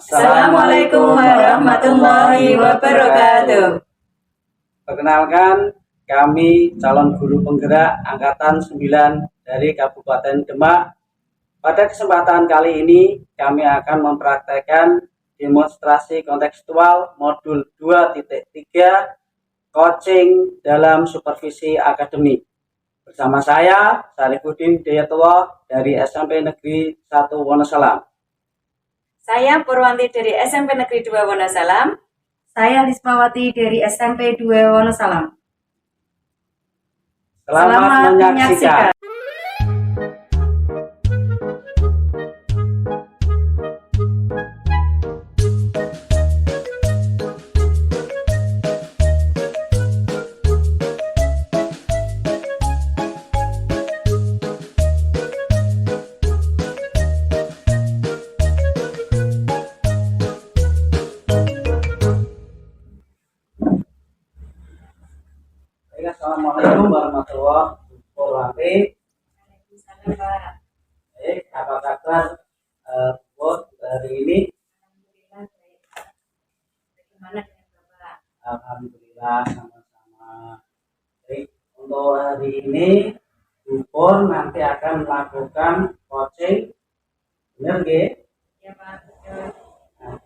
Assalamualaikum warahmatullahi wabarakatuh. Perkenalkan, kami calon guru penggerak Angkatan 9 dari Kabupaten Demak. Pada kesempatan kali ini, kami akan mempraktekkan demonstrasi kontekstual modul 2.3 coaching dalam supervisi akademik. Bersama saya, Syarifuddin Dayatullah dari SMP Negeri 1 Wonosalam. Saya Purwanti dari SMP Negeri 2 Wonosalam. Saya Lismawati dari SMP 2 Wonosalam. Selamat menyaksikan. Assalamualaikum warahmatullahi wabarakatuh. Baik, apa kabar buat hari ini? Alhamdulillah baik. Bagaimana dengan Bapak? Alhamdulillah sama-sama. Baik, untuk hari ini Bupor nanti akan melakukan coaching, benar nggih? Ya Pak, betul. Nah,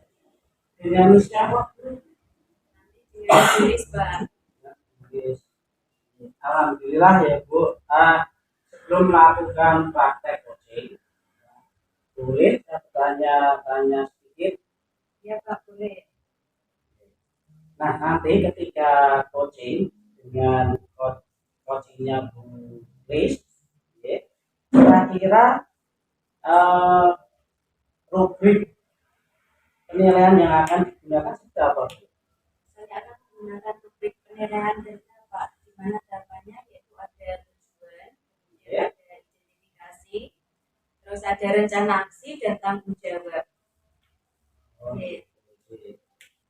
dinamisnya apa? Nanti ditulis Pak. Alhamdulillah ya Bu. Sebelum melakukan praktek coaching, boleh saya tanya sedikit? Ya Pak, boleh. Nah, nanti ketika coaching dengan coachingnya Bu Lis, ya, kira-kira rubrik penilaian yang akan digunakan seperti apa? Saya akan menggunakan rubrik penilaian data Pak, di mana datanya yaitu ada tujuan, kemudian ada identifikasi, terus ada rencana aksi dan tanggung jawab. Oke.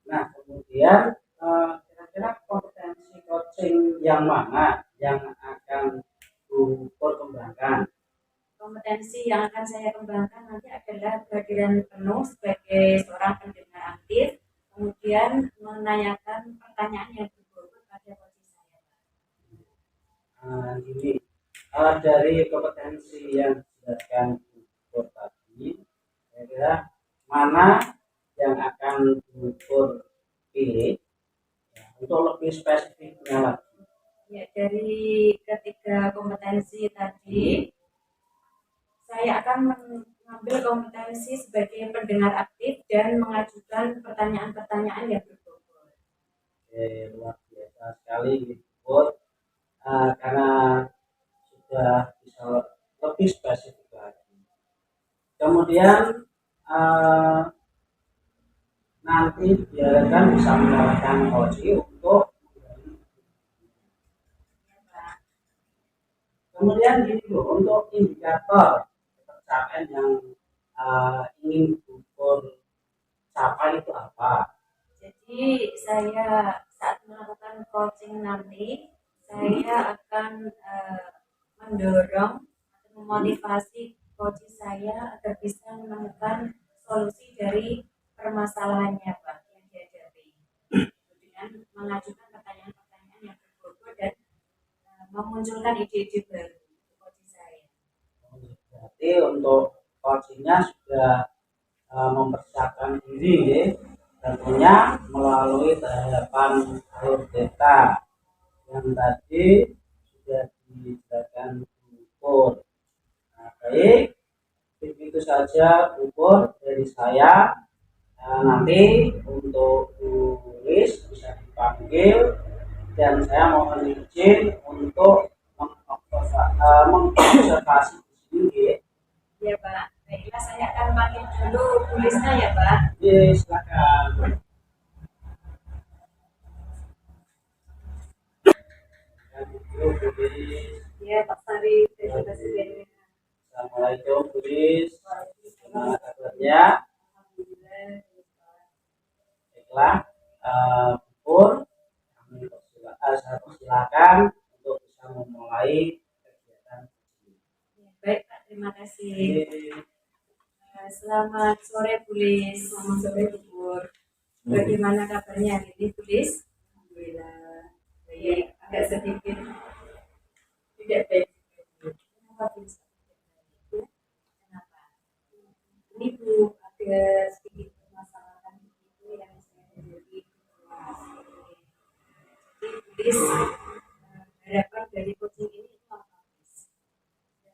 Nah, kemudian kira-kira kompetensi coaching yang mana yang akan Bu kembangkan? Kompetensi yang akan saya kembangkan nanti adalah kehadiran penuh sebagai seorang pendengar aktif, kemudian menanyakan pertanyaan yang berbobot pada coaching saya. Ini dari kompetensi yang dijelaskan Bu tadi, kira-kira mana yang akan Bu pilih ya, untuk lebih spesifiknya lagi? Ya, dari ketiga kompetensi tadi, saya akan mengambil kompetensi sebagai pendengar aktif dan mengajukan pertanyaan-pertanyaan yang berbobot. Luar biasa sekali Bu, karena sudah bisa lebih spesifik lagi. Kemudian nanti diharapkan bisa mendapatkan coaching untuk kemudian gini Bu, untuk indikator pencapaian yang ingin ukur capai itu apa? Jadi saya saat melakukan coaching nanti, saya akan mendorong atau memotivasi coach saya agar bisa menemukan solusi dari permasalahannya Pak yang dihadapi dengan mengajukan pertanyaan-pertanyaan yang berbobot dan memunculkan ide-ide baru untuk coach saya. Berarti untuk coachingnya sudah mempersiapkan diri ya, tentunya melalui tahapan alur data yang tadi sudah dijelaskan ukur. Nah, baik, begitu saja ukur dari saya. Nanti untuk tulis bisa dipanggil dan saya mohon izin untuk mengobservasi di sini. Ya Pak, baiklah saya akan panggil dulu tulisnya ya Pak. Ya, silakan. Ya Pak Sari, terima kasih. Assalamualaikum Bu Lis. Gimana kabarnya? Baiklah, Pur, saya persilakan untuk bisa memulai kegiatan ini. Baik Pak, terima kasih. Selamat sore Bulis. Selamat sore, Bu. Bagaimana kabarnya hari ini Bulis? Alhamdulillah. Baik, agak sedikit. Tidak baik. Kenapa Bulis? Kenapa? Ini Bu ada sedikit permasalahan itu yang saya hadapi di kelas. Jadi Bulis harapan dari coaching ini itu apa Bulis?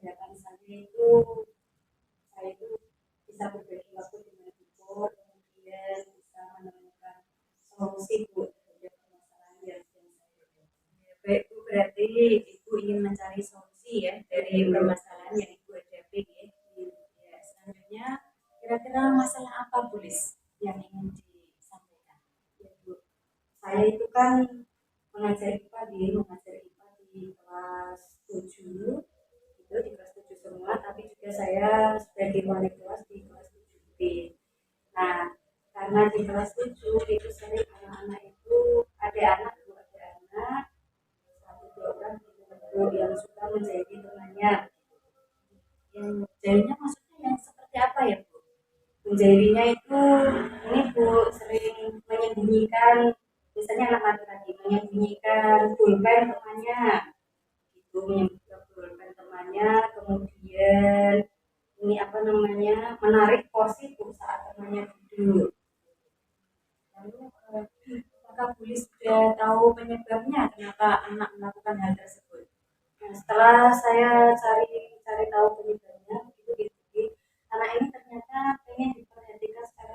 Harapan saya itu bisa berbagi waktu dengan ibu, kemudian bisa menemukan solusi Bu terhadap permasalahan yang sedang saya hadapi. Baik Bu, berarti Ibu ingin mencari solusi ya dari permasalahan yang Ibu hadapi ya. Ya, selanjutnya kira-kira masalah apa Bulis yang ingin disampaikan? Ya Bu, saya itu kan mengajar IPA di kelas 7 itu di kelas 7 semua, tapi juga saya sebagai wali kelas di kelas 7B. Nah, karena di kelas 7 itu sering anak-anak itu ada anak satu dua orang itu yang suka menjadi temannya. Yang menjadinya maksudnya yang seperti apa ya Bu? Menjadinya itu ini Bu sering menyembunyikan, misalnya anak laki-laki menyembunyikan pulpen temannya, itu menyembunyikan pulpen temannya, kemudian ini apa namanya menarik porsi Bu saat temannya duduk. Lalu apakah Bulis sudah tahu penyebabnya kenapa anak melakukan hal tersebut? Nah, setelah saya cari tahu penyebabnya, begitu anak ini ternyata pengen diperhatikan secara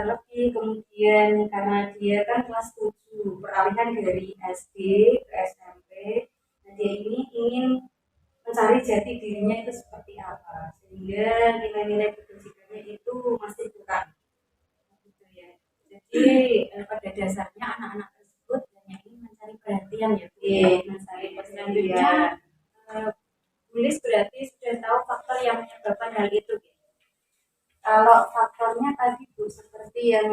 lebih, kemudian karena dia kan kelas 7 peralihan dari SD ke SMP, nah dia ini ingin mencari jati dirinya itu seperti apa, sehingga nilai-nilai kebajikannya itu masih kurang gitu ya. Jadi pada dasarnya anak-anak tersebut hanya ingin mencari perhatian ya Bu. Mencari selanjutnya Bulis berarti sudah tahu faktor yang menyebabkan hal itu gitu. Kalau faktornya tadi Bu seperti yang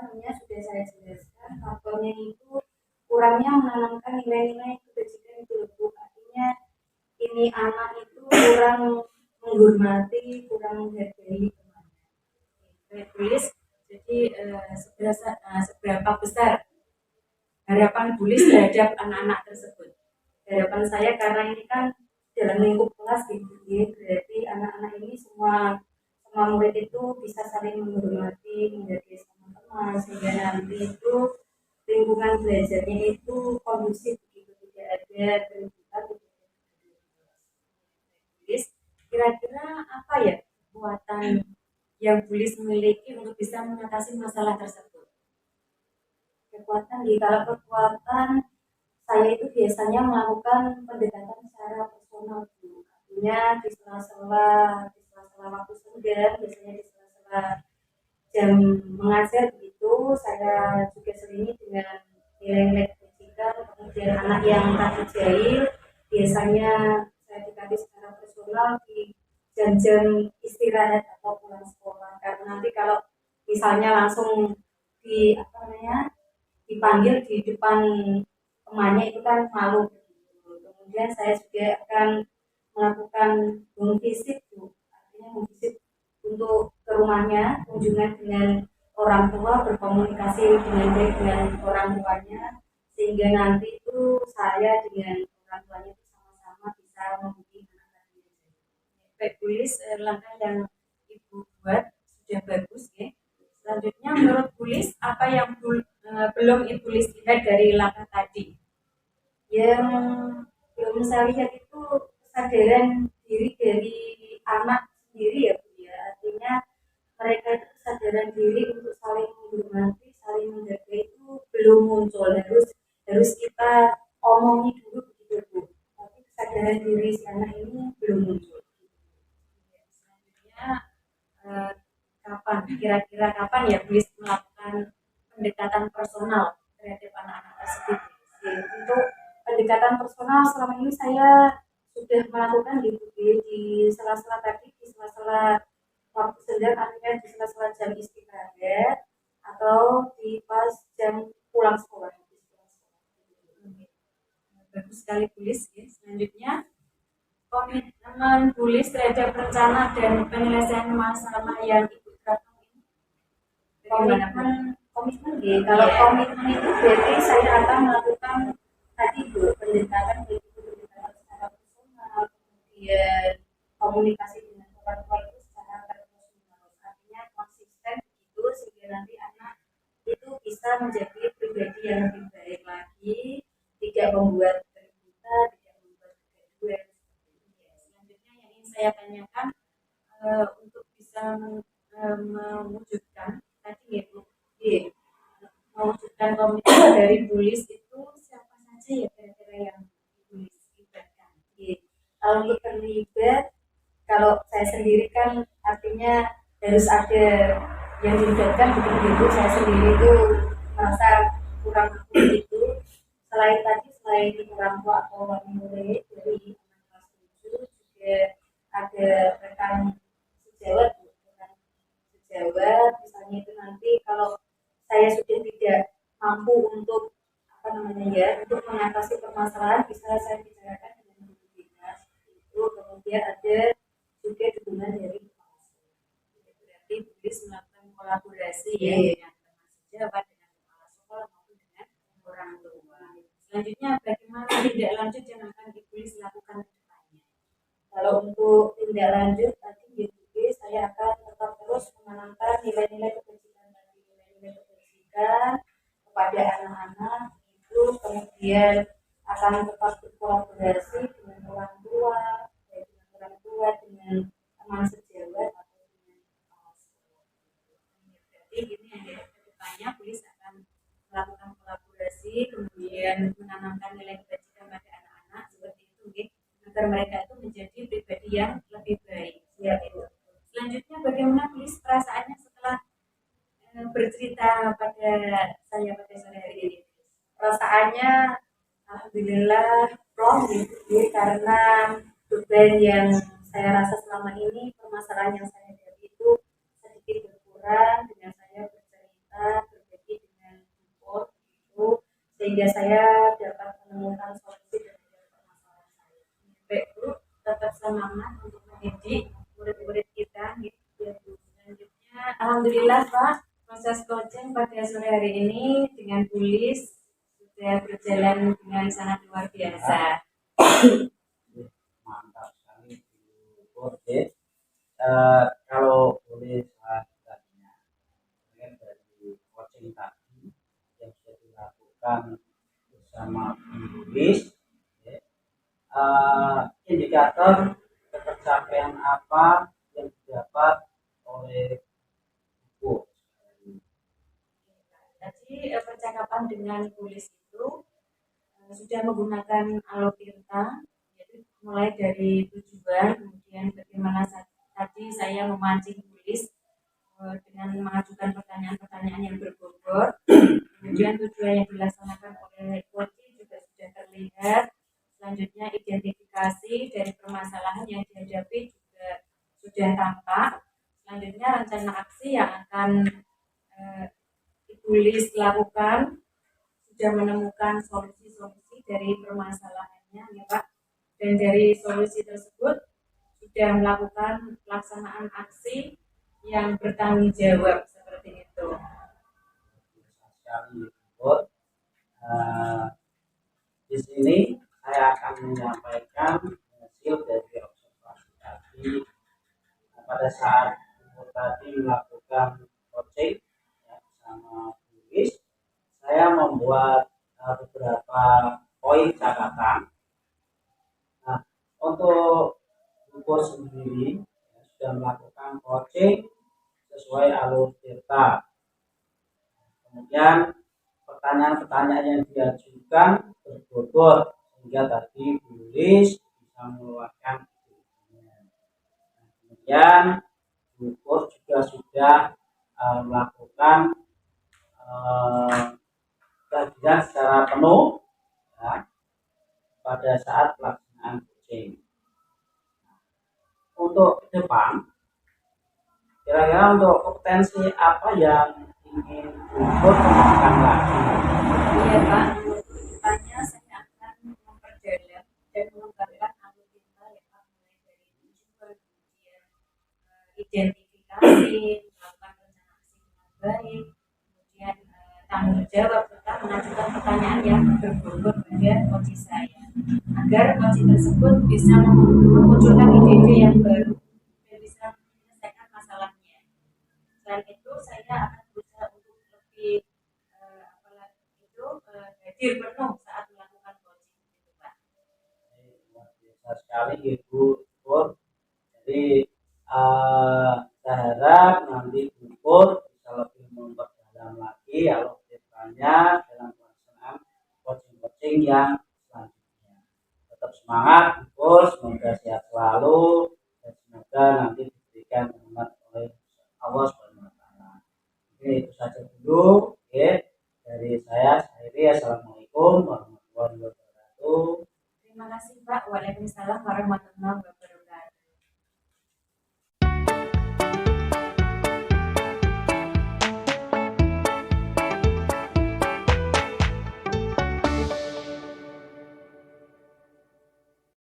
sudah saya jelaskan, faktornya itu kurangnya menanamkan nilai-nilai kebajikan itu Bu. Artinya ini anak itu kurang menghormati, kurang menghargai temannya. Saya tulis, jadi seberapa besar harapan Bulis terhadap anak-anak tersebut. Harapan saya karena ini kan dalam lingkup kelas gitu, berarti anak-anak ini semua murid itu bisa saling menghormati, menghargai sama teman, sehingga nanti itu lingkungan belajarnya itu kondusif begitu, tidak ada keributan. Bulis, kira-kira apa ya kekuatan yang Bulis miliki untuk bisa mengatasi masalah tersebut? Kalau kekuatan saya itu biasanya melakukan pendekatan secara personal Bu. Artinya di sela-sela waktu senggang, biasanya di sela-sela jam mengajar begitu, saya juga selingi dengan nilai-nilai kebajikan, kemudian anak yang takut jahil, biasanya saya dikasih secara personal di jam-jam istirahat atau pulang sekolah. Karena nanti kalau misalnya langsung dipanggil di depan temannya itu kan malu. Kemudian saya juga akan melakukan home visit Bu. Artinya home visit untuk ke rumahnya, kunjungan dengan orang tua, berkomunikasi dengan baik dengan orang tuanya, sehingga nanti itu saya dengan orang tuanya itu sama-sama bisa membimbing anak-anak ini. Baik Bulis, langkah yang Ibu buat sudah bagus ya. Selanjutnya menurut Bulis apa yang belum Ibu lihat dari langkah tadi? Yang belum saya lihat itu kesadaran diri dari anak sendiri ya Bu ya. Artinya mereka itu kesadaran diri untuk saling menghormati, saling menghargai itu belum muncul. Harus kita omongi dulu begitu Bu. Tapi kesadaran diri sana ini belum muncul. Selanjutnya kira-kira kapan ya Bulis melakukan pendekatan personal terhadap anak-anak tersebut? Untuk pendekatan personal selama ini saya sudah melakukan di sela-sela waktu senggang, artinya di sela-sela jam istirahat atau di pas jam pulang sekolah. Bagus sekali Bulis ya. Selanjutnya komitmen tulis terhadap rencana dan penyelesaian masalah yang Ibu terapkan ini? Bagaimana, Bu? Komitmen gitu. Kalau Iya. komitmen itu berarti saya akan melakukan tadi Bu, pendekatan yaitu pendekatan secara personal, kemudian komunikasi dengan orang tua itu secara terus menerus. Artinya konsisten gitu sehingga nanti anak itu bisa menjadi pribadi yang lebih baik lagi, tidak membuat keributan, tidak membuat kegaduhan. Selanjutnya yang ingin saya tanyakan, untuk bisa mewujudkan tadi ya Bu, mewujudkan komitmen dari tulis itu siapa saja ya kira-kira yang ditulis libatkan? Kalau untuk terlibat, kalau saya sendiri kan artinya harus ada yang dilibatkan begitu. Saya sendiri itu merasa kurang mampu itu. Selain orang tua atau orang murid dari anak kelas 7 juga ada rekan sejawat, misalnya itu nanti kalau saya sudah tidak mampu untuk untuk mengatasi permasalahan bisa saya bicarakan dengan guru kita itu. Kemudian ada juga dukungan dari kepala sekolah. Berarti tulis melakukan kolaborasi ya Iya. dengan teman sejawat, dengan kepala sekolah maupun dengan orang tua. Selanjutnya bagaimana tindak lanjut yang akan ditulis lakukan ke depannya? Kalau untuk tindak lanjut tadi juga saya akan tetap terus menanamkan nilai-nilai kebajikan kepada anak-anak itu, kemudian akan tetap berkolaborasi dengan orang tua, dengan teman sejawat atau dengan kepala sekolah. Berarti ini yang ke depannya tulis akan melakukan kolaborasi, kemudian menanamkan nilai kebajikan pada anak-anak seperti itu, agar mereka itu menjadi pribadi yang lebih baik. Ya, itu. Selanjutnya bagaimana tulis perasaannya setelah bercerita pada saya pada sore hari ini? Perasaannya alhamdulillah plong gitu karena beban yang saya rasa selama ini, permasalahan yang saya hadapi itu sedikit berkurang dengan saya bercerita berbagi dengan support itu, sehingga saya dapat menemukan solusi dari permasalahan saya. Baik Bu, tetap semangat untuk mendidik murid-murid kita gitu ya Bu. Selanjutnya alhamdulillah Pak, proses coaching pada sore hari ini dengan tulis sudah berjalan dengan sangat luar biasa. Mantap sekali oke. Kalau boleh saya tanya dari coaching tadi yang sudah dilakukan bersama penulis, indikator pencapaian apa yang didapat oleh buku? Tadi percakapan dengan tulis itu sudah menggunakan Alotirta, yaitu mulai dari tujuan, kemudian bagaimana tadi saya memancing tulis dengan mengajukan pertanyaan-pertanyaan yang berbobot, kemudian tujuan yang dilaksanakan oleh coaching juga sudah terlihat. Selanjutnya identifikasi dari permasalahan yang dihadapi juga sudah tampak. Selanjutnya rencana aksi yang akan ditulis lakukan, sudah menemukan solusi-solusi dari permasalahannya ya Pak, dan dari solusi tersebut sudah melakukan pelaksanaan aksi yang bertanggung jawab seperti itu. Sekali di sini saya akan menyampaikan hasil dari observasi tadi. Pada saat tadi melakukan coaching bersama tulis, saya membuat beberapa poin catatan. Nah, untuk buku sendiri sudah melakukan coaching sesuai alur Tirta. Kemudian pertanyaan-pertanyaan yang diajukan berbobot sehingga tadi tulis bisa mengeluarkan idenya. Kemudian buku juga sudah melakukan kajian secara penuh ya, pada saat pelaksanaan coaching. Untuk ke depan, kira-kira untuk kompetensi apa yang ingin Ibu kembangkan lagi? Iya Pak, untuk kedepannya saya akan memperdalam dan mengembangkan Alotirta ya Pak. tersebut pada coaching saya, agar coaching tersebut bisa memunculkan ide-ide yang baru dan bisa menyelesaikan masalahnya. Selain itu, saya akan berusaha untuk lebih hadir penuh saat melakukan coaching, gitu, Pak. Luar biasa sekali Ibu Pur. Jadi saya harap nanti Bu Pur bisa lebih memperdalam lagi alutsistanya dalam pelaksanaan coaching-coaching yang selanjutnya. Tetap semangat Bu Pur, semoga sehat selalu dan semoga nanti diberikan rahmat oleh Allah SWT. Oke, itu saja dulu. Oke, dari saya akhiri. Assalamualaikum warahmatullahi wabarakatuh. Terima kasih Pak. Waalaikumsalam warahmatullahi wabarakatuh.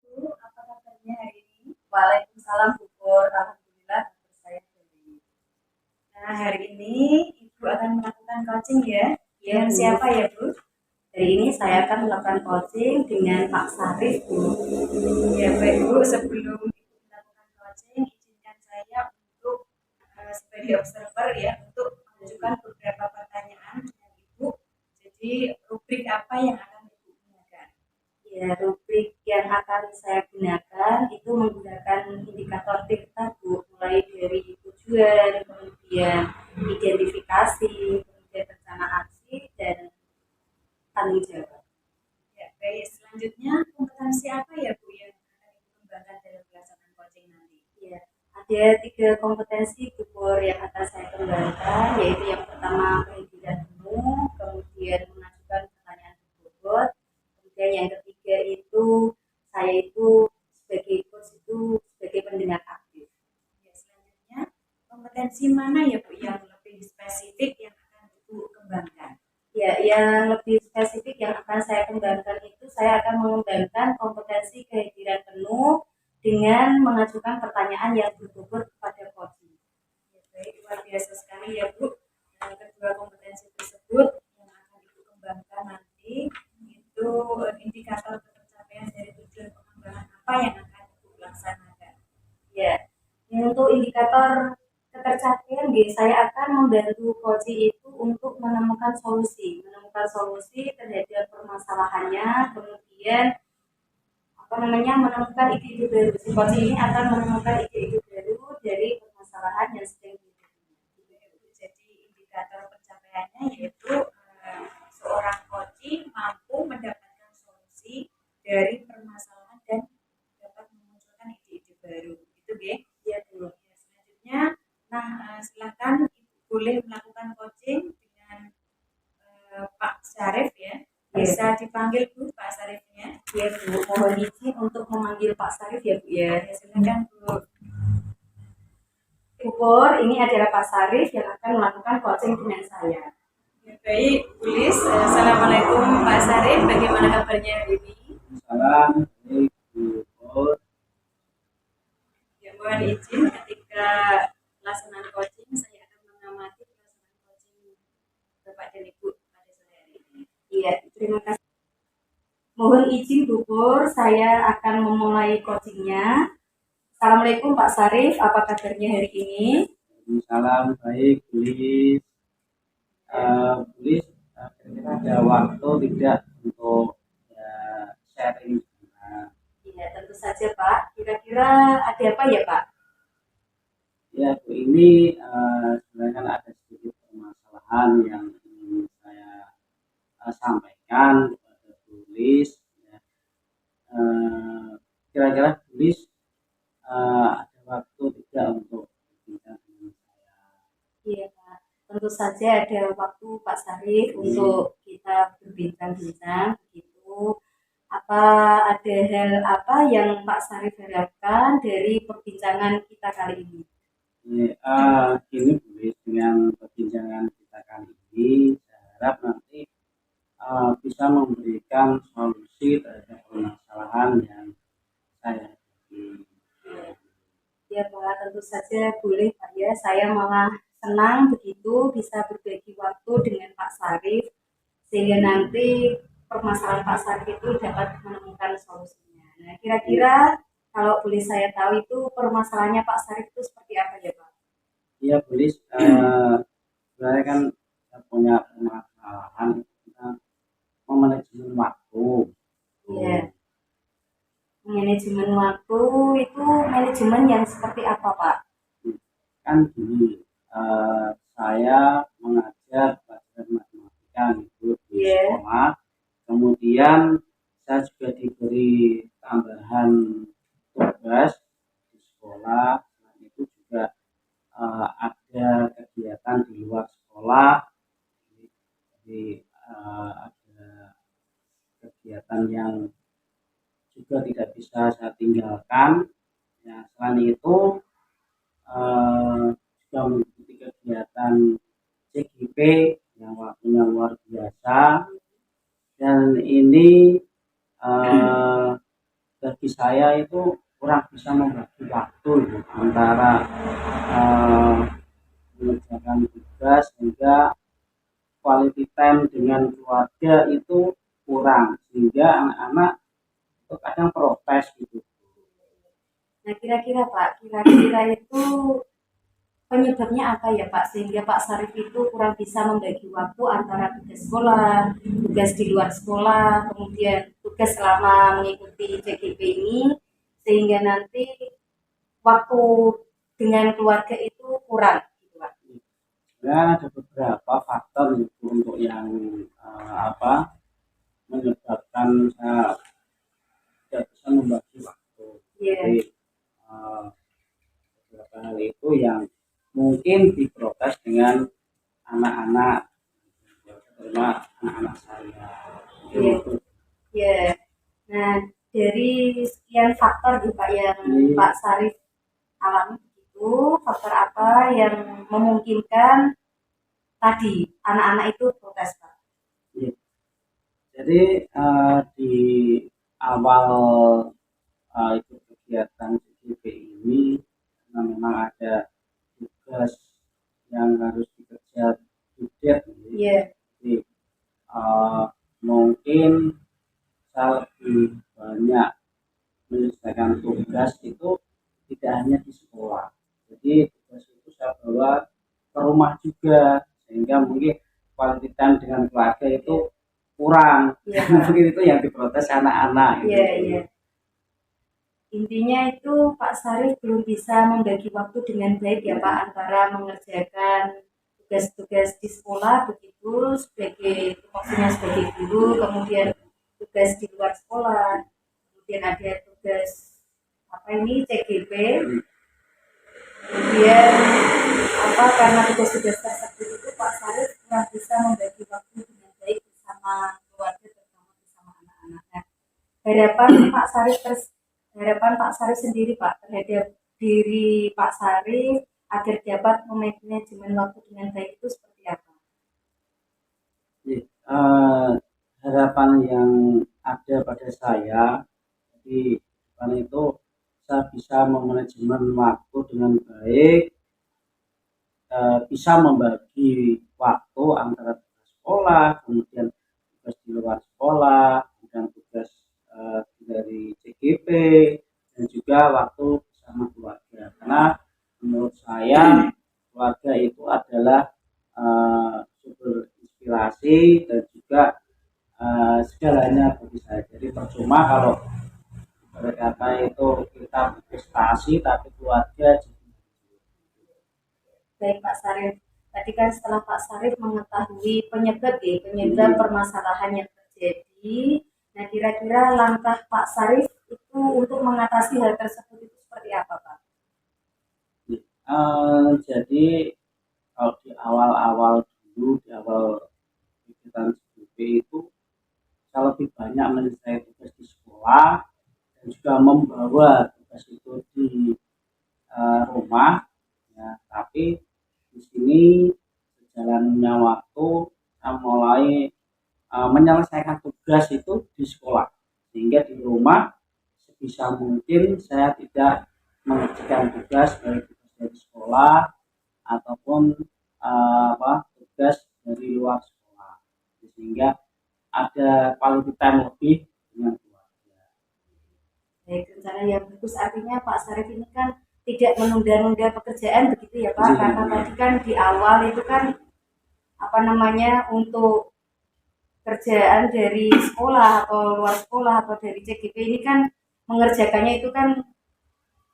Bu, apa kabarnya hari ini? Waalaikumsalam Bu Pur, alhamdulillah kabar saya baik. Nah, hari ini Ibu akan melakukan coaching ya. Dengan siapa ya, Bu? Hari ini saya akan melakukan coaching dengan Pak Sarif, Bu. Ya, baik Bu. Sebelum Ibu melakukan coaching, izinkan saya untuk sebagai observer ya, untuk mengajukan beberapa pertanyaan dengan Ibu. Jadi, rubrik apa yang akan Ibu gunakan? Ya, rubrik yang akan saya gunakan itu menggunakan indikator TIPTA, Bu, mulai dari tujuan, kemudian identifikasi, kemudian rencana aksi, dan tanggung jawab. Ya, baik. Selanjutnya, kompetensi apa ya Bu yang akan Ibu kembangkan dalam pelaksanaan coaching nanti? Ya, ada 3 kompetensi Bu Pur yang akan saya kembangkan, yaitu yang pertama pendidikan penuh, kemudian mengajukan pertanyaan berbobot, kemudian yang ketiga itu saya itu sebagai coach itu sebagai pendengar aktif. Ya, selanjutnya, kompetensi mana ya Bu yang lebih spesifik yang akan Ibu kembangkan? Ya, yang lebih spesifik yang akan saya kembangkan itu saya akan mengembangkan kompetensi kehadiran penuh dengan mengajukan pertanyaan yang berbobot kepada coaching. Ya, baik, luar biasa sekali ya Bu. Kedua kompetensi tersebut yang akan Ibu kembangkan nanti itu indikator ketercapaian dari tujuan pengembangan apa yang akan Ibu laksanakan. Ya, untuk indikator ketercapaian saya akan membantu coaching itu untuk menemukan solusi terhadap permasalahannya, kemudian menemukan ide-ide baru. Si coaching ini akan menemukan ide-ide baru dari permasalahan yang sedang dihadapi. Jadi indikator pencapaiannya yaitu seorang coaching mampu mendapatkan solusi dari permasalahan dan dapat memunculkan ide-ide baru. Itu Ya, Bu. Ya, selanjutnya, silakan Ibu boleh melakukan coaching dengan Pak Sarif ya. Bisa dipanggil Bu Pak Sarifnya. Ya, Bu. Mohon izin untuk memanggil Pak Sarif ya, Bu ya. Ya, silakan Bu. Bu Pur, ini adalah Pak Sarif yang akan melakukan coaching dengan saya. Ya, baik, Bu Lis. Assalamualaikum Pak Sarif. Bagaimana kabarnya hari ini? Salam, baik Bu Pur. Ya, mohon izin ketika pelaksanaan coaching saya akan mengamati pelaksanaan coaching Bapak dan Ibu pada sore hari ini. Iya, terima kasih. Mohon izin Bu Pur, saya akan memulai coachingnya. Assalamualaikum Pak Sarif, apa kabarnya hari ini? Salam baik Bu Lis. Bu Lis, kira-kira ada waktu tidak untuk sharing? Iya, tentu saja Pak. Kira-kira ada apa ya Pak? Ya Bu, ini sebenarnya kan ada sedikit permasalahan yang ingin saya sampaikan kepada Bu Lis. Ya. Kira-kira Bu Lis ada waktu tidak untuk berbincang dengan saya? Iya Pak, tentu saja ada waktu Pak Sarif untuk kita berbincang-bincang begitu. Apa ada hal apa yang Pak Sarif harapkan dari perbincangan kita kali ini? Gini Bu Lis, dengan perbincangan kita kali ini saya harap nanti bisa memberikan solusi terhadap permasalahan yang saya hadapi. Ya Pak, tentu saja boleh Pak ya. Saya malah senang begitu bisa berbagi waktu dengan Pak Sarif sehingga nanti permasalahan Pak Sarif itu dapat menemukan solusinya. Nah, kira-kira kalau boleh saya tahu itu permasalahannya Pak Sarif itu seperti apa ya Pak? Iya, Bulis. Sebenarnya kan saya punya permasalahan tentang manajemen waktu. Iya. Manajemen waktu itu manajemen yang seperti apa Pak? Kan gini, saya mengajar pelajaran matematika gitu di Iya. sekolah. Kemudian saya juga diberi tambahan tugas di sekolah. Selain itu juga ada kegiatan di luar sekolah. Jadi ada kegiatan yang juga tidak bisa saya tinggalkan. Ya, selain itu juga mengikuti kegiatan CGP yang waktunya luar biasa, dan ini bagi saya itu kurang bisa membagi waktu antara mengerjakan tugas, sehingga quality time dengan keluarga itu kurang, sehingga anak-anak itu kadang protes gitu. Nah, kira-kira Pak, kira-kira itu penyebabnya apa ya Pak sehingga Pak Sarif itu kurang bisa membagi waktu antara tugas sekolah, tugas di luar sekolah, kemudian tugas selama mengikuti CGP ini sehingga nanti waktu dengan keluarga itu kurang gitu Pak. Ya, ada beberapa faktor itu untuk yang menyebabkan saya tidak bisa membagi waktu. Yeah. Jadi beberapa hal itu yang mungkin diprotes dengan anak-anak, terutama anak-anak saya. Gitu. Ya. Nah, dari sekian faktor nih Pak yang Pak Sarif alami itu, faktor apa yang memungkinkan tadi anak-anak itu protes Pak? Ya. Jadi di awal ikut kegiatan CGP ini, karena memang ada tugas yang harus dikerja detail. Yeah. Jadi mungkin saya lebih banyak menyelesaikan tugas itu tidak hanya di sekolah. Jadi tugas itu saya bawa ke rumah juga, sehingga mungkin quality time dengan keluarga itu kurang. Yeah. Mungkin itu yang diprotes anak-anak. Iya, iya. Intinya itu Pak Sarif belum bisa membagi waktu dengan baik ya Pak antara mengerjakan tugas-tugas di sekolah begitu sebagai maksudnya sebagai guru, kemudian tugas di luar sekolah, kemudian ada tugas apa ini CGP, kemudian karena tugas-tugas tersebut itu Pak Sarif kurang bisa membagi waktu dengan baik bersama keluarga terutama bersama anak-anaknya. Harapan Pak Sarif sendiri Pak terhadap diri Pak Sarif agar dapat memanajemen waktu dengan baik itu seperti apa? Harapan yang ada pada saya, jadi itu saya bisa memanajemen waktu dengan baik, bisa membagi waktu antara tugas sekolah, kemudian tugas di luar sekolah, kemudian tugas dari CGP, dan juga waktu bersama keluarga. Karena menurut saya keluarga itu adalah sumber inspirasi dan juga segalanya bagi saya. Jadi percuma kalau berkata itu kita prestasi tapi keluarga. Baik Pak Sarif, tadi kan setelah Pak Sarif mengetahui penyebab permasalahan yang terjadi, nah kira-kira langkah Pak Sarif itu untuk mengatasi hal tersebut itu seperti apa Pak? Jadi kalau di awal-awal dulu, di awal kegiatan CGP itu saya lebih banyak menyelesaikan tugas di sekolah dan juga membawa tugas itu di rumah, ya. Tapi di sini berjalannya waktu saya mulai menyelesaikan tugas itu di sekolah, sehingga di rumah sebisa mungkin saya tidak mengerjakan tugas baik tugas dari sekolah ataupun tugas dari luar sekolah, sehingga ada quality time lebih dengan keluarga. Baik, rencana yang bagus artinya Pak Sarif ini kan tidak menunda-nunda pekerjaan begitu ya Pak, karena tadi kan di awal itu kan apa namanya untuk kerjaan dari sekolah atau luar sekolah atau dari CGP ini kan mengerjakannya itu kan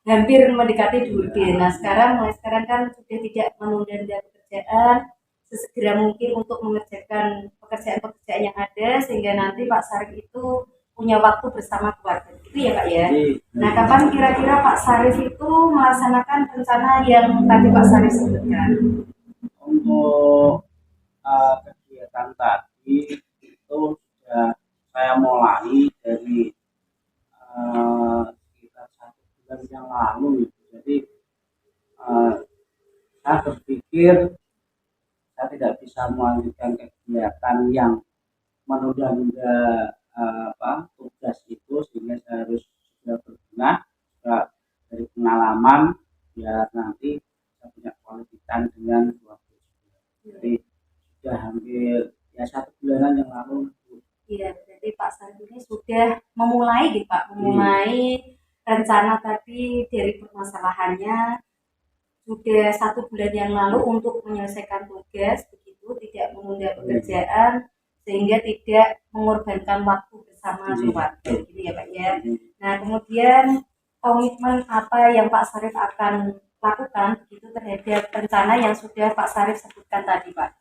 hampir mendekati 2D. Nah mulai sekarang kan sudah tidak menunda-nunda pekerjaan, sesegera mungkin untuk mengerjakan pekerjaan-pekerjaan yang ada sehingga nanti Pak Sarif itu punya waktu bersama keluarga. Itu ya Pak ya. Nah kapan kira-kira Pak Sarif itu melaksanakan rencana yang tadi Pak Sarif sebutkan? Untuk kegiatan tadi itu sudah saya mulai dari sekitar 1 bulan yang lalu. Jadi saya berpikir saya tidak bisa melanjutkan kegiatan yang menunda-nunda tugas itu, sehingga saya harus sudah berbenah dari pengalaman biar nanti saya punya quality time dengan keluarga. Jadi sudah hampir ya 1 bulanan yang lalu. Iya, berarti Pak Sarif ini sudah memulai gitu Pak, memulai rencana tadi dari permasalahannya sudah 1 bulan yang lalu untuk menyelesaikan tugas begitu, tidak menunda pekerjaan sehingga tidak mengorbankan waktu bersama keluarga gitu ya Pak ya. Nah kemudian komitmen apa yang Pak Sarif akan lakukan begitu terhadap rencana yang sudah Pak Sarif sebutkan tadi Pak?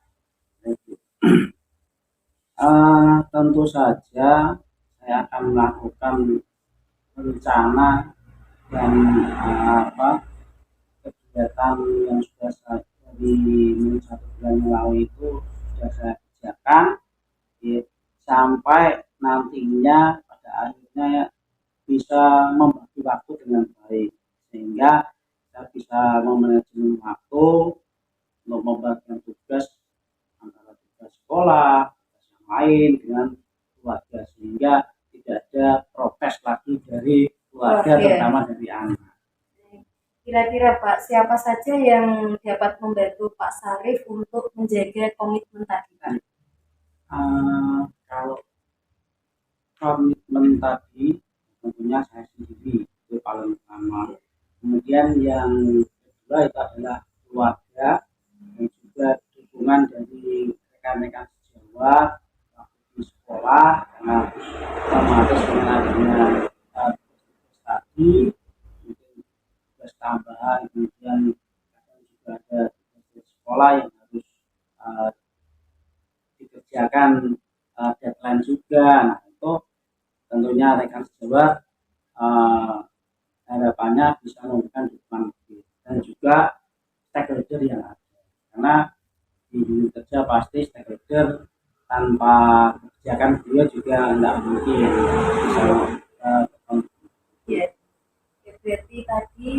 Tentu saja saya akan melakukan rencana dan kegiatan yang sudah saya dari 1 bulan yang lalu itu sudah saya kerjakan sampai nantinya pada akhirnya bisa membagi waktu dengan baik, sehingga saya bisa memanajemen waktu untuk membagikan tugas antara tugas sekolah, tugas yang lain dengan keluarga, sehingga tidak ada protes lagi dari keluarga, terutama dari anak. Kira-kira Pak, siapa saja yang dapat membantu Pak Sarif untuk menjaga komitmen tadi Pak? Kalau komitmen tadi tentunya saya sendiri itu paling utama. Kemudian yang kedua itu adalah keluarga dan juga dukungan dari rekan-rekan sejawat waktu di sekolah, karena otomatis dengan adanya tugas tadi mungkin tugas tambahan, kemudian juga ada tugas sekolah yang harus dikerjakan deadline juga. Nah itu tentunya rekan sejawat harapannya bisa memberikan dukungan dan juga stakeholder yang ada, karena di dunia kerja pasti stakeholder tanpa kebijakan beliau juga tidak mungkin bisa ya, berarti tadi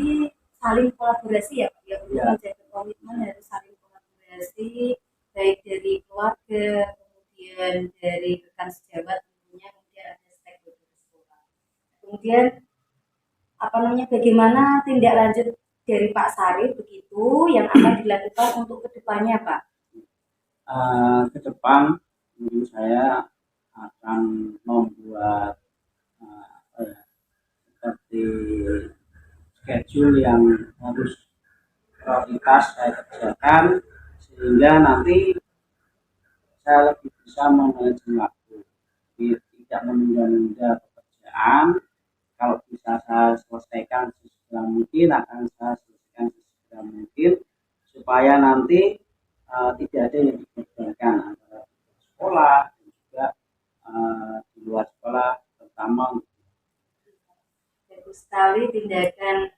saling kolaborasi ya Pak ya, untuk menjaga komitmen harus saling kolaborasi baik dari keluarga, kemudian dari rekan sejawat tentunya, kemudian ada stakeholder sekolah. Kemudian apa namanya, bagaimana tindak lanjut dari Pak Sarif begitu yang akan dilakukan untuk kedepannya Pak? Ke depan mungkin saya akan membuat seperti schedule yang harus prioritas saya kerjakan, sehingga nanti saya lebih bisa memanajemen waktu, tidak menunda-nunda pekerjaan. Kalau bisa saya selesaikan sesegera mungkin, akan saya selesaikan sesegera mungkin, supaya nanti tidak ada yang dibebankan antara sekolah dan juga di luar sekolah, terutama. Bagus sekali tindakan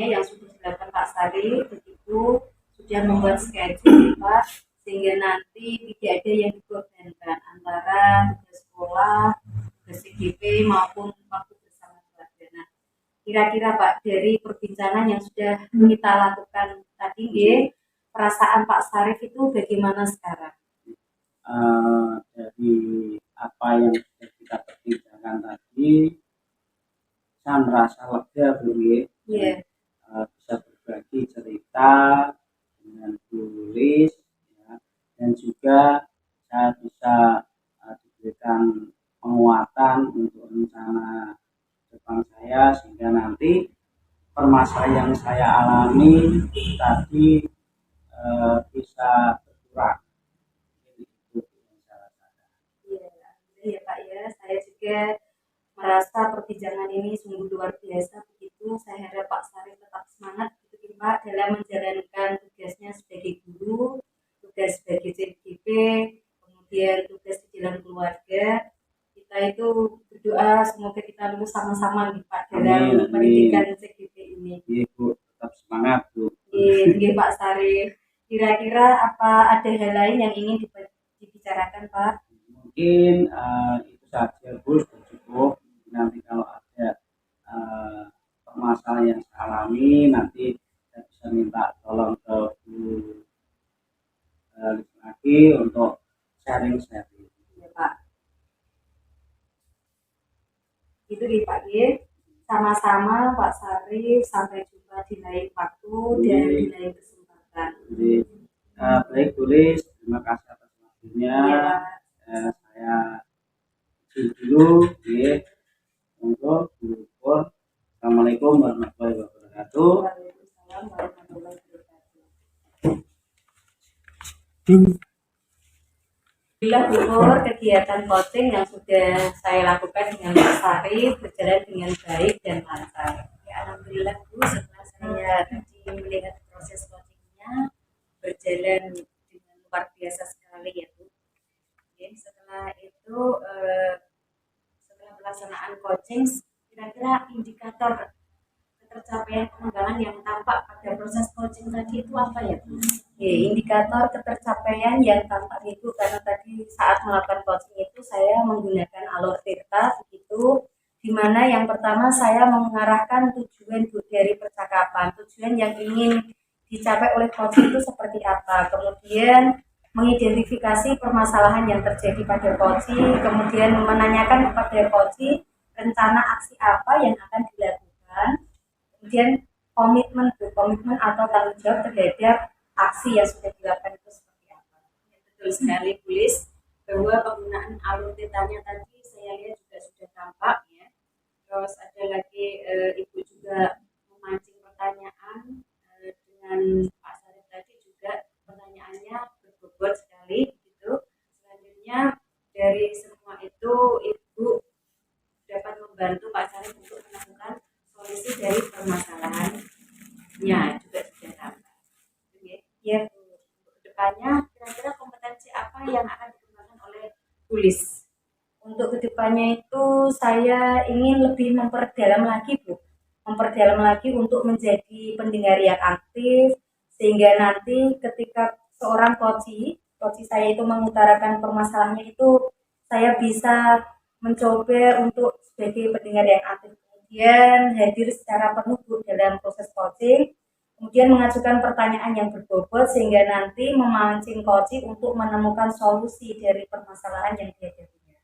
yang sudah dilakukan Pak Sarif begitu, sudah membuat schedule Pak, sehingga nanti tidak ada yang dikorbankan antara tugas sekolah, tugas CGP maupun waktu bersama keluarga. Nah, kira-kira Pak, dari perbincangan yang sudah kita lakukan tadi, perasaan Pak Sarif itu bagaimana sekarang? Dari apa yang sudah kita perbincangkan tadi, saya merasa lega bisa berbagi cerita dengan tulis ya, dan juga saya bisa memberikan penguatan untuk rencana depan saya, sehingga nanti permasalahan yang saya alami tadi bisa berkurang. Itu yang saya rasakan. Iya, iya Pak ya, saya juga merasa perbincangan ini sungguh luar biasa begitu. Saya harap Pak Sarif tetap semangat begitu Pak dalam menjalankan tugasnya sebagai guru, tugas sebagai CGP, kemudian tugas di dalam keluarga. Kita itu berdoa semoga kita lulus sama-sama nih Pak dalam Amin, pendidikan amin. CGP ini. Iya Bu, tetap semangat Bu. Iya Pak Sarif. Kira-kira apa ada hal lain yang ingin dibicarakan Pak? Mungkin itu saja Bu, sudah cukup. Nanti kalau ada permasalahan yang saya alami, nanti saya bisa minta tolong ke Bu lagi untuk sharing-sharing. Iya Pak. Itu di Pak ya. Sama-sama Pak Sarif, sampai jumpa di lain waktu dan di lain kesempatan. Jadi baik tulis, terima kasih atas waktunya. Iya Pak. Saya izin dulu, ya. Untuk dulu. Assalamualaikum warahmatullahi wabarakatuh. Waalaikumsalam warahmatullahi wabarakatuh. Alhamdulillah Bogor, kegiatan coaching yang sudah saya lakukan dengan Pak Sarif berjalan dengan baik dan lancar. Ya, alhamdulillah Bu, setelah saya tadi melihat proses coachingnya berjalan dengan luar biasa sekali ya Bu. Oke, setelah itu setelah pelaksanaan coaching, kira-kira indikator ketercapaian pengembangan yang tampak pada proses coaching tadi itu apa ya Bu? Indikator ketercapaian yang tampak itu karena tadi saat melakukan coaching itu saya menggunakan alur Tirta begitu, di mana yang pertama saya mengarahkan tujuan dari percakapan, tujuan yang ingin dicapai oleh coaching itu seperti apa, kemudian mengidentifikasi permasalahan yang terjadi pada coaching, kemudian menanyakan kepada coaching rencana aksi apa yang akan dilakukan, kemudian komitmen atau tanggung jawab terhadap aksi yang sudah dilakukan itu seperti apa. Ya, betul sekali tulis bahwa penggunaan alur tetanya tadi saya lihat juga sudah tampak ya. Terus ada lagi Ibu juga memancing pertanyaan dengan Pak Sarif tadi juga pertanyaannya berbobot sekali gitu. Selanjutnya dari semua itu Ibu dapat membantu Pak Sarif untuk menemukan solusi dari permasalahannya juga sudah tampak. Ya, untuk kedepannya kira-kira kompetensi apa yang akan dikembangkan oleh tulis? Untuk kedepannya itu saya ingin lebih memperdalam lagi Bu, memperdalam lagi untuk menjadi pendengar yang aktif, sehingga nanti ketika seorang coach saya itu mengutarakan permasalahannya itu saya bisa mencoba untuk sebagai pendengar yang aktif, kemudian hadir secara penuh Bu dalam proses coaching, kemudian mengajukan pertanyaan yang berbobot sehingga nanti memancing coach untuk menemukan solusi dari permasalahan yang dihadapinya.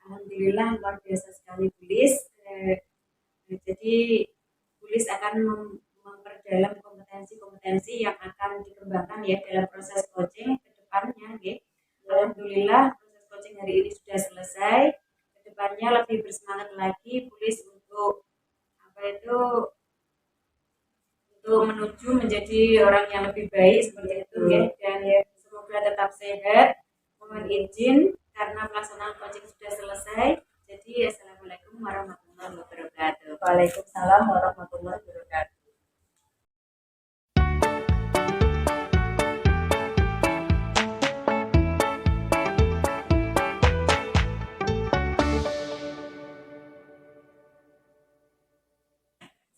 Alhamdulillah luar biasa sekali tulis. Jadi tulis akan memperdalam kompetensi-kompetensi yang akan dikembangkan ya dalam proses coaching ke depannya. Alhamdulillah proses coaching hari ini sudah selesai. Ke depannya lebih bersemangat lagi tulis untuk untuk menuju menjadi orang yang lebih baik seperti itu ya, dan semoga tetap sehat. Mohon izin karena pelaksanaan coaching sudah selesai. Jadi assalamualaikum warahmatullahi wabarakatuh. Waalaikumsalam warahmatullahi wabarakatuh.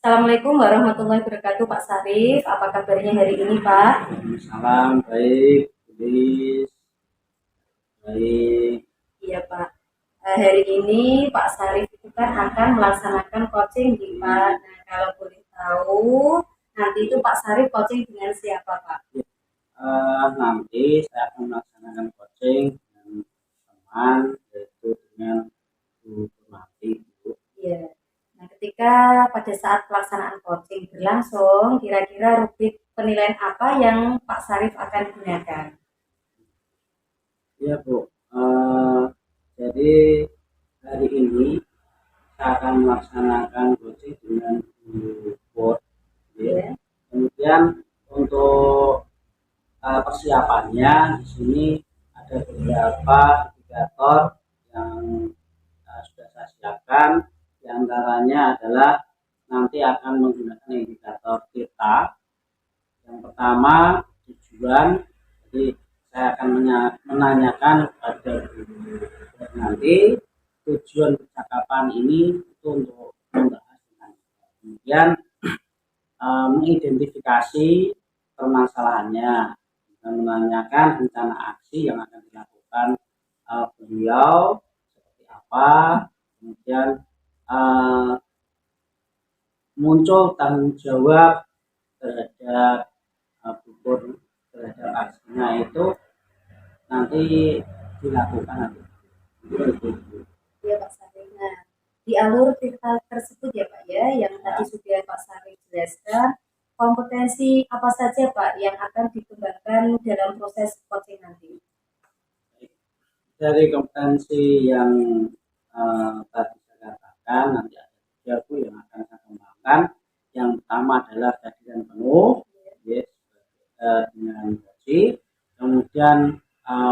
Assalamualaikum warahmatullahi wabarakatuh Pak Sarif, apa kabarnya hari ini Pak? Salam baik, tulis baik. Iya Pak. Hari ini Pak Sarif itu kan akan melaksanakan coaching di Pak. Nah kalau boleh tahu nanti itu Pak Sarif coaching dengan siapa Pak? Nanti saya akan melaksanakan coaching dengan teman, yaitu dengan Bu Purwati. Iya. Nah, ketika pada saat pelaksanaan coaching berlangsung, kira-kira rubrik penilaian apa yang Pak Sarif akan gunakan? Iya Bu, Jadi hari ini saya akan melaksanakan coaching dengan board. Ya. Kemudian untuk persiapannya di sini ada beberapa indikator yang sudah saya siapkan. Di antaranya adalah nanti akan menggunakan indikator kita. Yang pertama tujuan, jadi saya akan menanyakan kepada guru nanti tujuan percakapan ini itu untuk membahas dengan kemudian mengidentifikasi permasalahannya dan menanyakan rencana aksi yang akan dilakukan beliau seperti apa, kemudian muncul tanggung jawab terhadap gugur terhadap aksinya itu nanti dilakukan nanti. Ya Pak Sarif. Nah, di alur hal tersebut ya Pak ya, yang tadi sudah Pak Sarif jelaskan, kompetensi apa saja Pak yang akan dikembangkan dalam proses coaching nanti? Dari kompetensi yang tadi saya katakan nanti ada 3 yang akan saya kembangkan. Yang pertama adalah kehadiran penuh dengan gaji, kemudian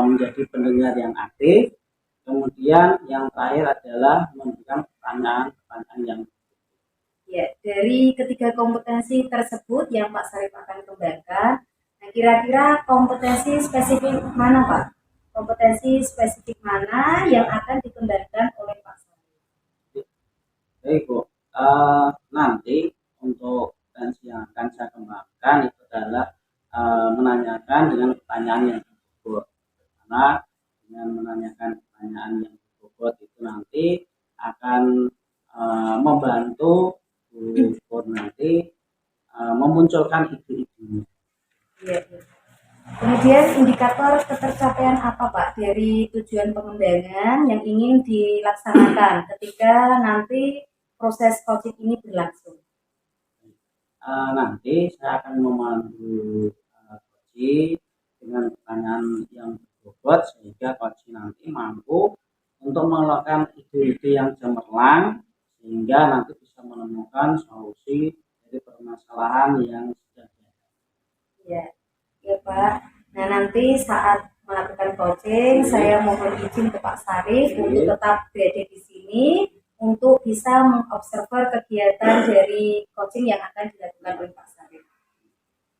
menjadi pendengar yang aktif, kemudian yang terakhir adalah memberikan pertanyaan-pertanyaan yang Ya, dari ketiga kompetensi tersebut yang Pak Sarif akan kembangkan, nah kira-kira kompetensi spesifik mana Pak? Kompetensi spesifik mana yang akan dikembangkan oleh Pak Sarif? Baik Bu, nanti untuk kompetensi yang akan saya kembangkan itu adalah menanyakan dengan pertanyaan yang berbobot. Karena dengan menanyakan pertanyaan yang berbobot itu nanti akan membantu guru nanti memunculkan ide-ide. Ya, ya. Kemudian indikator ketercapaian apa Pak dari tujuan pengembangan yang ingin dilaksanakan ketika nanti proses coaching ini berlangsung? Nanti saya akan memandu coaching dengan pertanyaan yang berbobot sehingga coaching nanti mampu untuk melakukan ide-ide yang cemerlang sehingga nanti bisa menemukan solusi dari permasalahan yang sudah ada. Ya, ya Pak. Nah nanti saat melakukan coaching, saya mohon izin ke Pak Sarif untuk tetap berada di sini untuk bisa mengobserver kegiatan dari coaching yang akan dilakukan oleh Pak Sarif.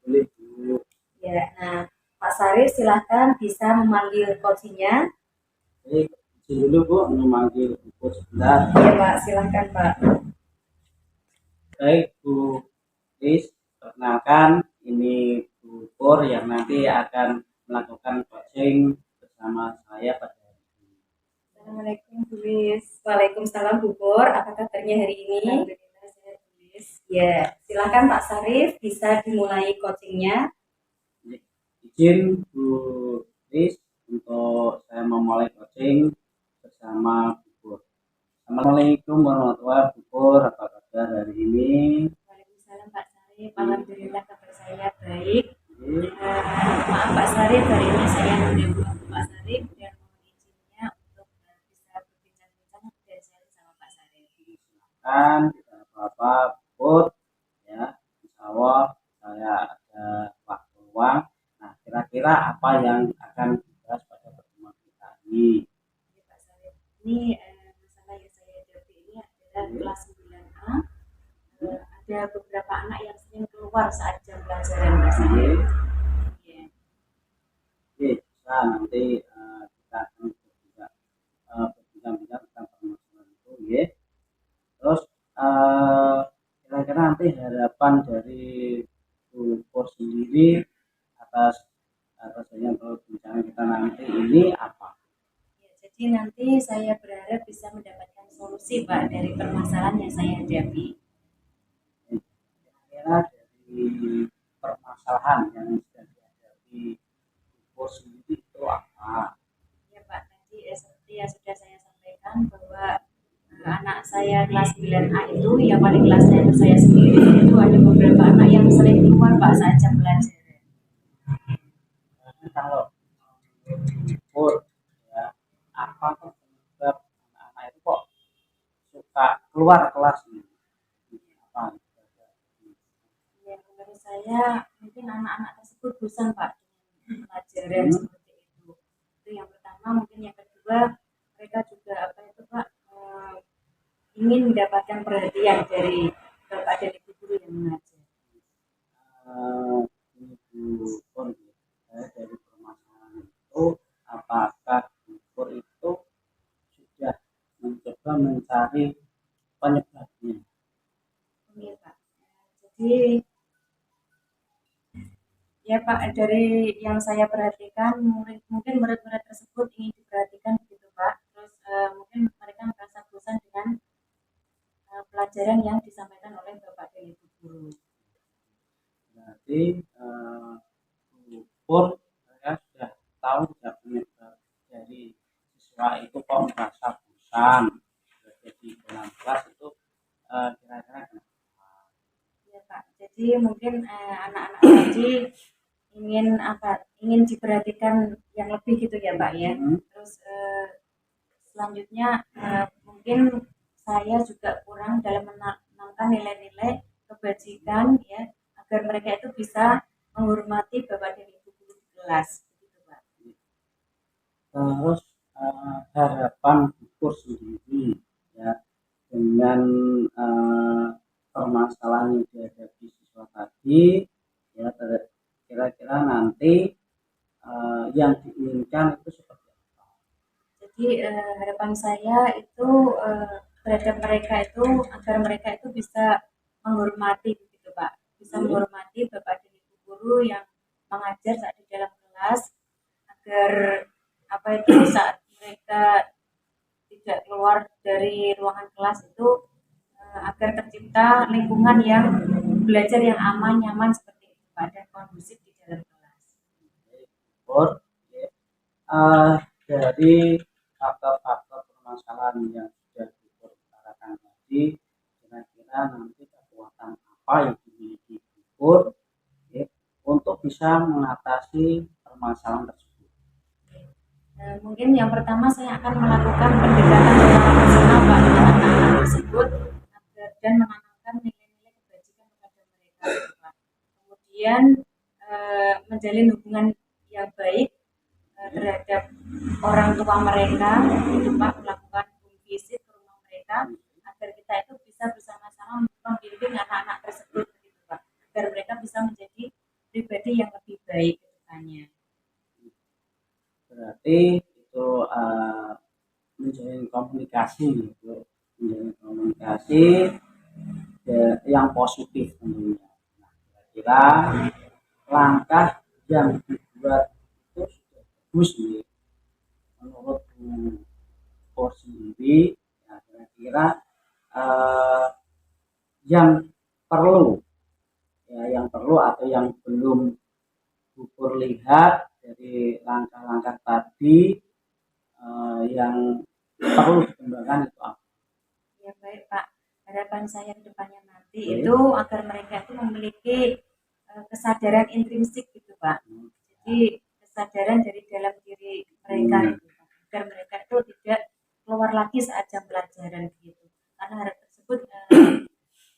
Boleh Bu. Ya, nah Pak Sarif silahkan bisa memanggil coachingnya. Baik, izin dulu Bu memanggil Bu sebentar. Ya Pak, silahkan Pak. Baik Bu Ris, perkenalkan ini Bu Pur yang nanti akan melakukan coaching bersama saya pada hari ini. Assalamualaikum Bu Lis. Waalaikumsalam Bu Pur, apa kabarnya hari ini? Alhamdulillah sehat Bu Lis. Ya, silakan Pak Sarif bisa dimulai coachingnya. Izin Bu Ris untuk saya memulai coaching bersama Bu Pur. Assalamualaikum warahmatullahi wabarakatuh. Bu Pur, apa kabar hari ini? Waalaikumsalam Pak Sarif. Alhamdulillah kabar saya baik. Maaf Pak Sarif, hari ini saya mengganggu Pak Sarif dan mohon izinnya untuk bisa berbincang-bincang dan sharing sama Pak Sarif. Silakan, tidak apa-apa Bu Pur. Ya, insya Allah saya ada waktu luang. Nah, kira-kira apa yang akan dibahas pada pertemuan kita ini? Jadi Pak Sarif, ini masalah yang saya hadapi ini adalah kelas 9A. Ada beberapa anak yang sering keluar saat jam pelajaran Pak Sarif. Ya. Oke, bisa nanti kita akan berbincang-bincang tentang permasalahan itu, ya. Terus kira-kira nanti harapan dari Bu Pur sendiri atas yang perbincangan kita nanti ini apa? Ya, jadi nanti saya berharap bisa mendapatkan solusi Pak dari permasalahan yang saya hadapi. Kira-kira dari permasalahan yang sudah dihadapi Bu Pur sendiri itu apa? Ya Pak, tadi seperti yang sudah saya sampaikan bahwa anak saya kelas 9A itu yang paling kelasnya itu saya sendiri, itu ada beberapa anak yang sering keluar Pak saat jam pelajaran. Kalau Pur, ya, apa penyebab suka keluar kelas nih? Apa? Ya, menurut saya mungkin anak-anak tersebut bosan Pak dengan pelajaran seperti itu. Itu yang pertama. Mungkin yang kedua, mereka juga apa itu Pak, ingin mendapatkan perhatian dari bapak dan ibu guru yang mengajar. Ibu Pur, dari permasalahan itu, apakah Ibu Pur itu sudah mencoba mencari penyebabnya? Iya Pak. Jadi ya Pak, dari yang saya perhatikan mungkin murid-murid tersebut ingin diperhatikan begitu Pak. Terus mungkin mereka merasa bosan dengan pelajaran yang disampaikan oleh bapak dan ibu guru. Berarti Ibu Pur saya sudah tahu tidak penyebab dari siswa itu kok merasa bosan jadi dalam kelas itu, kira-kira kenapa? Ya Pak. Jadi mungkin anak-anak tadi ingin apa? Ingin diperhatikan yang lebih gitu ya Pak ya. Terus selanjutnya mungkin saya juga kurang dalam menanamkan nilai-nilai kebajikan ya, agar mereka itu bisa menghormati bapak dan ibu guru di kelas gitu Pak. Terus harapan Ibu Pur sendiri ya dengan permasalahan yang dihadapi siswa tadi ya, kira-kira nanti yang diinginkan itu seperti apa? Jadi harapan saya itu terhadap mereka itu agar mereka itu bisa menghormati gitu Pak, bisa menghormati bapak dan ibu guru yang mengajar saat di dalam kelas, agar apa itu saat mereka tidak keluar dari ruangan kelas itu agar tercipta lingkungan yang belajar yang aman, nyaman seperti itu Pak, dan kondusif di dalam kelas. Pur, ya. Dari faktor-faktor permasalahan yang sudah diutarakan tadi, kira-kira nanti kekuatan apa yang dimiliki Ibu Pur ya, untuk bisa mengatasi permasalahan tersebut? Mungkin yang pertama saya akan melakukan pendekatan secara personal Pak dengan anak-anak tersebut agar dan menanamkan nilai-nilai kebajikan kepada mereka Pak. Kemudian menjalin hubungan yang baik terhadap orang tua mereka itu Pak, melakukan home visit ke rumah mereka agar kita itu bisa bersama-sama membimbing anak-anak tersebut begitu Pak, agar mereka bisa menjadi pribadi yang lebih baik ke depannya. Berarti itu menjalin komunikasi gitu, menjalin komunikasi yang positif tentunya. Nah, kira-kira langkah yang dibuat itu sudah bagus nih menurut Bu Pur sendiri. Nah, kira-kira yang perlu yang perlu atau yang belum Bu Pur lihat dari langkah-langkah tadi, yang perlu dikembangkan itu apa? Ya baik Pak, harapan saya ke depannya nanti itu agar mereka itu memiliki kesadaran intrinsik gitu Pak. Jadi kesadaran dari dalam diri mereka itu Pak, agar mereka itu tidak keluar lagi saat jam pelajaran gitu. Karena hal tersebut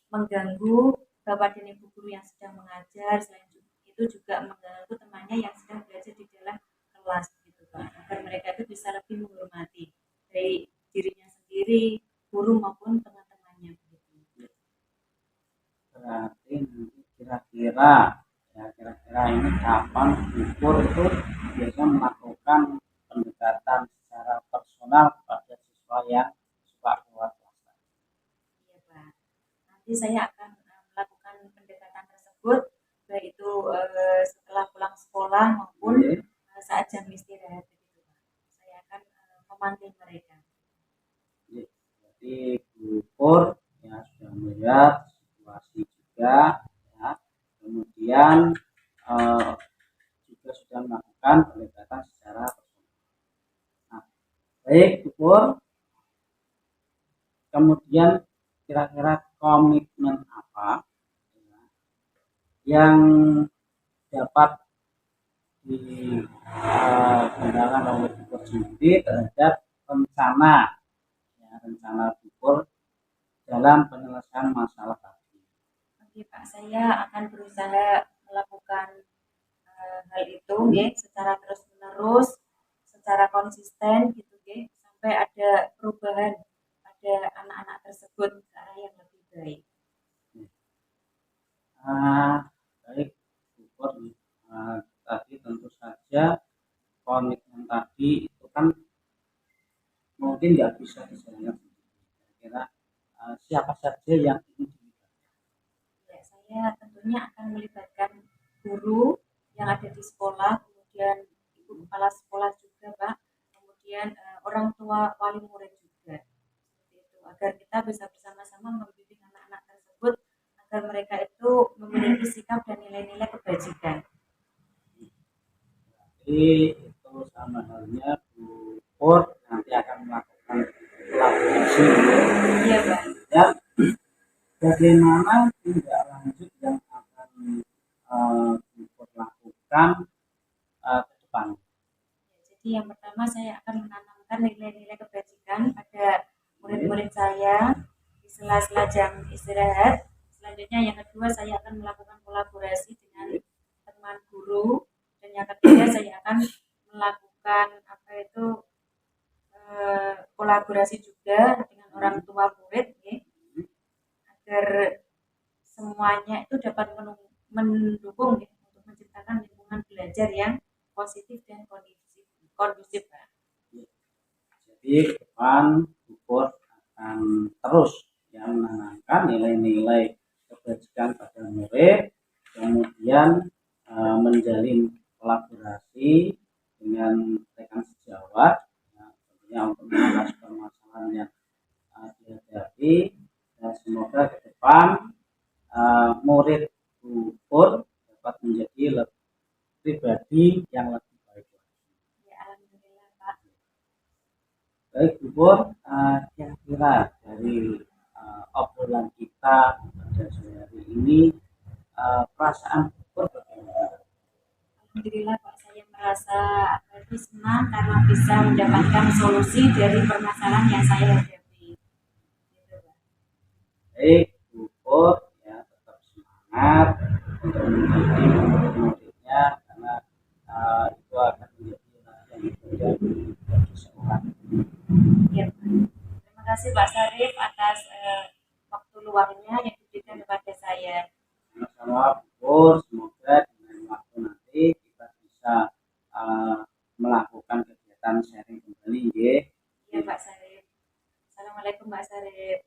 mengganggu bapak dan ibu guru yang sedang mengajar, selain itu juga mengganggu temannya yang sedang belajar di dalam kelas gitu Pak, agar mereka itu bisa lebih menghormati dari dirinya sendiri, guru maupun teman-temannya begitu. Berarti nanti kira-kira ini kapan Bu Pur itu biasanya melakukan pendekatan secara personal kepada siswa yang suka keluar kelas? Iya Pak. Nanti saya akan melakukan pendekatan tersebut baik itu setelah pulang sekolah maupun saat jam istirahat begitu Pak. Saya akan memanggil mereka. Jadi Bu Pur ya sudah melihat situasi juga ya, kemudian juga sudah melakukan pendekatan secara personal. Nah, baik Bu Pur, kemudian kira-kira komitmen apa ya, yang dapat digunakan oleh Bu Pur sendiri terhadap rencana Bu Pur dalam penyelesaian masalah tadi. Oke Pak, saya akan berusaha melakukan hal itu nggih secara terus-menerus, secara konsisten gitu nggih, sampai ada perubahan pada anak-anak tersebut ke arah yang lebih baik. Baik, syukur. Tadi tentu saja komitmen tadi itu kan mungkin nggak bisa dijalankan sendiri. Kira-kira siapa saja yang ingin dilibatkan? Ya, saya tentunya akan melibatkan guru yang ada di sekolah, kemudian ibu kepala sekolah juga Pak, kemudian orang tua wali murid juga, seperti itu, agar kita bisa bersama-sama membimbing anak-anak tersebut agar mereka itu memiliki sikap dan nilai-nilai kebajikan. Jadi itu sama halnya Bu Pur nanti akan melakukan kolaborasi. Iya Pak. Ya, bagaimana tindak lanjut yang akan Bu Pur lakukan ke depan? Jadi yang pertama saya akan menanamkan nilai-nilai kebajikan pada murid-murid saya di sela-sela jam istirahat. Selanjutnya yang kedua saya akan melakukan kolaborasi dengan teman guru, dan yang ketiga saya akan melakukan kolaborasi juga dengan orang tua murid ya, agar semuanya itu dapat mendukung ya, untuk menciptakan lingkungan belajar yang positif dan kondusif Pak. Jadi ke depan Bupor akan terus yang menanamkan nilai-nilai kebajikan pada murid, kemudian menjalin kolaborasi dengan rekan sejawat, ya, tentunya untuk mengatasi permasalahan yang dihadapi. Dan semoga ke depan murid Bupor dapat menjadi pribadi yang lebih baik. Ya, alhamdulillah Pak. Baik Bu Pur, kira-kira dari obrolan kita pada sore hari ini, perasaan Bu Pur bagaimana? Alhamdulillah Pak, saya merasa senang karena bisa mendapatkan solusi dari permasalahan yang saya hadapi. Gitu, Pak. Baik Bu Pur, ya tetap semangat untuk menjadi murid-muridnya karena itu akan menjadi yang mudah bagi seorang. Ya, Pak. Terima kasih Pak Sarif atas waktu luangnya yang diberikan kepada saya. Sama-sama Bu Pur, semoga dengan waktu nanti kita bisa melakukan kegiatan sharing kembali ya. Iya Pak Sarif. Assalamualaikum Pak Sarif.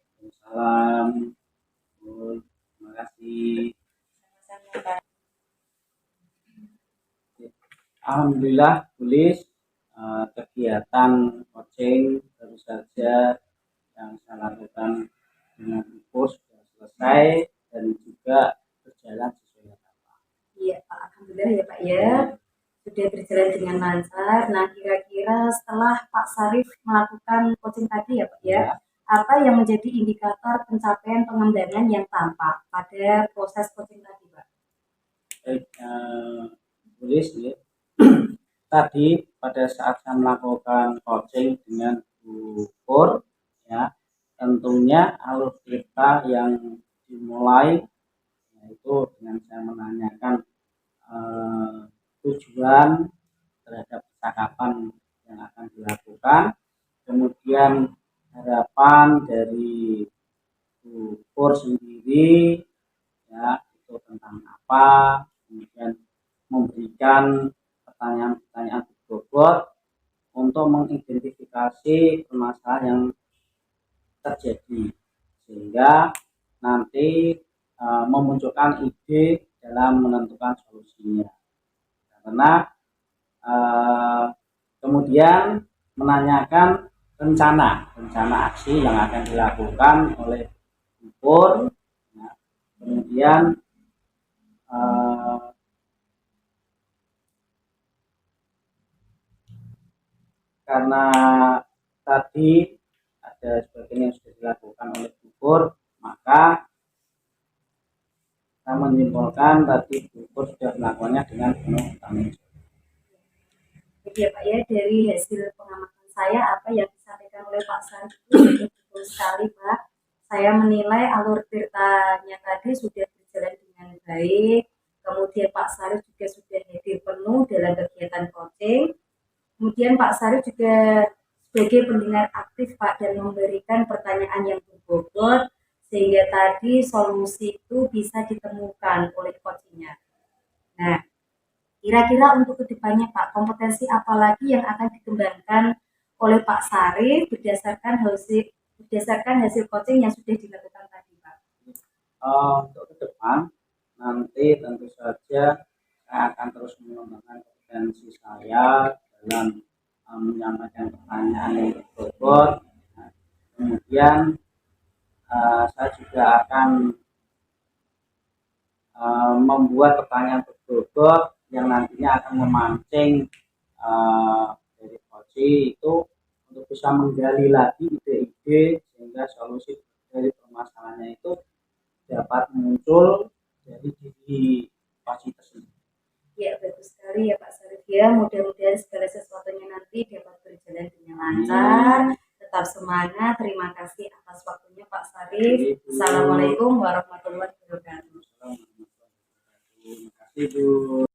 Salam, terima kasih. Sama-sama Pak. Alhamdulillah, tulis kegiatan coaching baru saja yang saya lakukan dengan Bu sudah selesai dan juga berjalan sesuai harapan. Iya Pak, alhamdulillah ya Pak ya, sudah berjalan dengan lancar. Nah kira-kira setelah Pak Sarif melakukan coaching tadi ya Pak ya, apa yang menjadi indikator pencapaian pengembangan yang tampak pada proses coaching tadi Pak? Baik, tulis ya. Tadi pada saat saya melakukan coaching dengan Bu Pur, ya tentunya alur cerita yang dimulai yaitu dengan saya menanyakan tujuan terhadap percakapan yang akan dilakukan, kemudian harapan dari Bu Pur sendiri, ya itu tentang apa, kemudian memberikan pertanyaan-pertanyaan berbobot untuk mengidentifikasi permasalahan yang terjadi sehingga nanti memunculkan ide dalam menentukan solusinya. Karena kemudian menanyakan rencana aksi yang akan dilakukan oleh Bu Pur, ya. Kemudian karena tadi ada sebagainya yang sudah dilakukan oleh Bu Pur, maka saya menyimpulkan tadi Bu Pur sudah melakukannya dengan penuh tanggung jawab. Jadi ya Pak ya, dari hasil pengamatan saya apa yang disampaikan oleh Pak Sarif itu betul sekali Pak. saya menilai alur ceritanya tadi sudah berjalan dengan baik. Kemudian Pak Sarif juga sudah hadir penuh dalam kegiatan coaching. Kemudian Pak Sarif juga sebagai pendengar aktif Pak dan memberikan pertanyaan yang berbobot sehingga tadi solusi itu bisa ditemukan oleh coachingnya. Nah, kira-kira untuk kedepannya Pak, kompetensi apa lagi yang akan dikembangkan oleh Pak Sarif berdasarkan hasil coaching yang sudah dilakukan tadi Pak? Untuk ke depan nanti tentu saja saya akan terus mengembangkan kompetensi saya dalam menyampaikan pertanyaan yang berbobot. Nah, kemudian saya juga akan membuat pertanyaan berbobot yang nantinya akan memancing dari coaching itu untuk bisa menggali lagi ide-ide sehingga solusi dari permasalahannya itu dapat muncul dari diri coaching tersebut. Ya, bagus sekali ya Pak Sarif ya. Mudah-mudahan segala sesuatunya nanti dapat berjalan dengan lancar. Tetap semangat. Terima kasih atas waktunya Pak Sarif. Assalamualaikum warahmatullahi wabarakatuh. Terima kasih Bu.